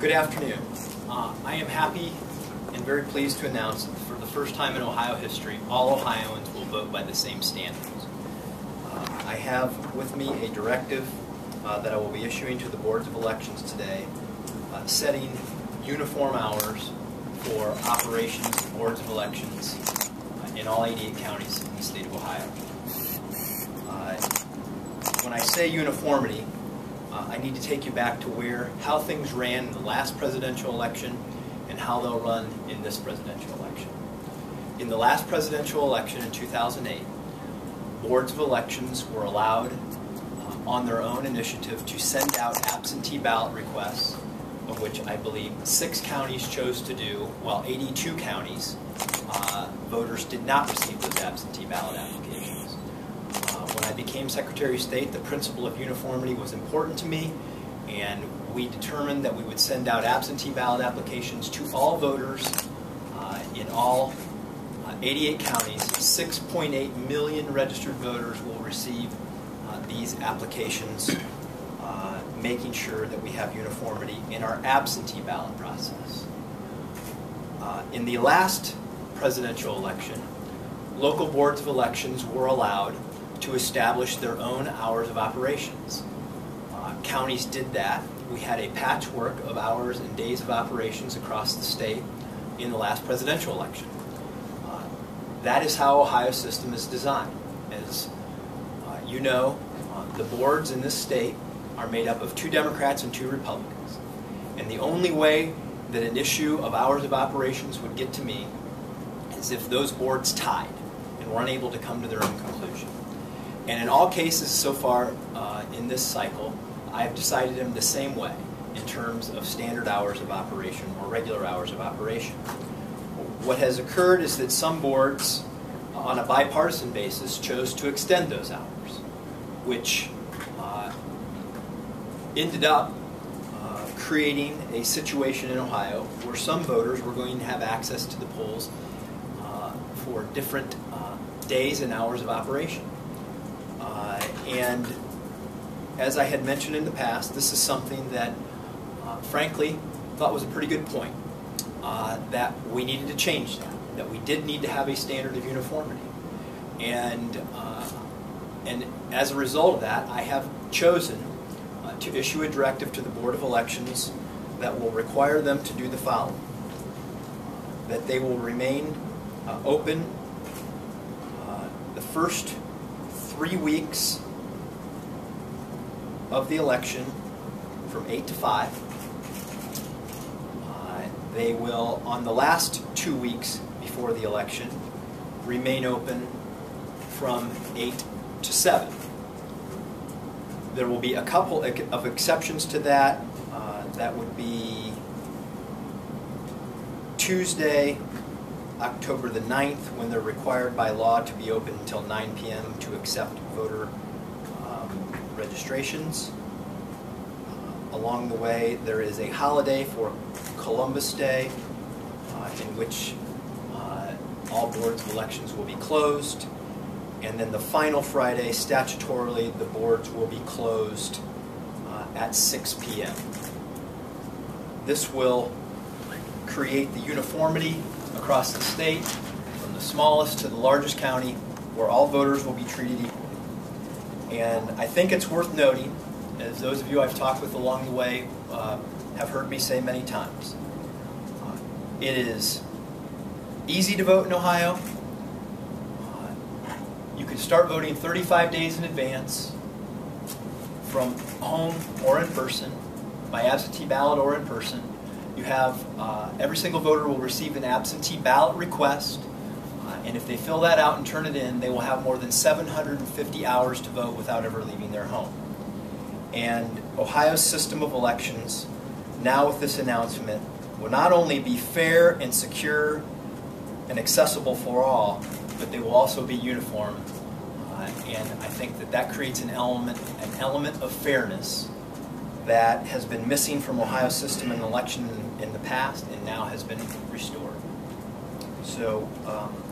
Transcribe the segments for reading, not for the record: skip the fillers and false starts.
Good afternoon. I am happy and very pleased to announce that for the first time in Ohio history, all Ohioans will vote by the same standards. I have with me a directive that I will be issuing to the boards of elections today, setting uniform hours for operations of boards of elections in all 88 counties in the state of Ohio. When I say uniformity, I need to take you back to how things ran in the last presidential election and how they'll run in this presidential election. In the last presidential election in 2008, boards of elections were allowed on their own initiative to send out absentee ballot requests, of which I believe 6 counties chose to do, while 82 counties, voters did not receive those absentee ballot applications. When I became Secretary of State, the principle of uniformity was important to me, and we determined that we would send out absentee ballot applications to all voters in all 88 counties. 6.8 million registered voters will receive these applications, making sure that we have uniformity in our absentee ballot process. In the last presidential election, local boards of elections were allowed to establish their own hours of operations. Counties did that. We had a patchwork of hours and days of operations across the state in the last presidential election. That is how Ohio's system is designed. As you know, the boards in this state are made up of 2 Democrats and 2 Republicans. And the only way that an issue of hours of operations would get to me is if those boards tied and were unable to come to their own conclusion. And in all cases so far in this cycle, I have decided them the same way in terms of standard hours of operation or regular hours of operation. What has occurred is that some boards, on a bipartisan basis, chose to extend those hours, which ended up creating a situation in Ohio where some voters were going to have access to the polls for different days and hours of operation. And as I had mentioned in the past, this is something that, frankly, thought was a pretty good point, that we needed to change that we did need to have a standard of uniformity. And as a result of that, I have chosen to issue a directive to the Board of Elections that will require them to do the following: that they will remain open the first 3 weeks of the election from 8 to 5. They will, on the last 2 weeks before the election, remain open from 8 to 7. There will be a couple of exceptions to that. That would be Tuesday, October the 9th, when they're required by law to be open until 9 p.m. to accept voter registrations. Along the way, there is a holiday for Columbus Day, in which all boards of elections will be closed. And then the final Friday, statutorily, the boards will be closed at 6 p.m. This will create the uniformity across the state, from the smallest to the largest county, where all voters will be treated equally. And I think it's worth noting, as those of you I've talked with along the way have heard me say many times, it is easy to vote in Ohio. You can start voting 35 days in advance from home or in person, by absentee ballot or in person. You have, every single voter will receive an absentee ballot request, and if they fill that out and turn it in, they will have more than 750 hours to vote without ever leaving their home. And Ohio's system of elections, now with this announcement, will not only be fair and secure and accessible for all, but they will also be uniform. And I think that that creates an element of fairness that has been missing from Ohio's system in election in the past and now has been restored. So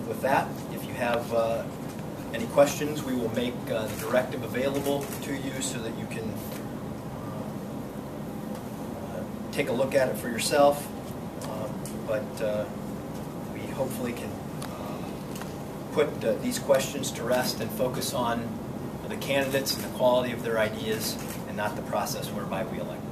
with that, if you have any questions, we will make the directive available to you so that you can take a look at it for yourself, but we hopefully can put these questions to rest and focus on the candidates and the quality of their ideas and not the process whereby we elect them.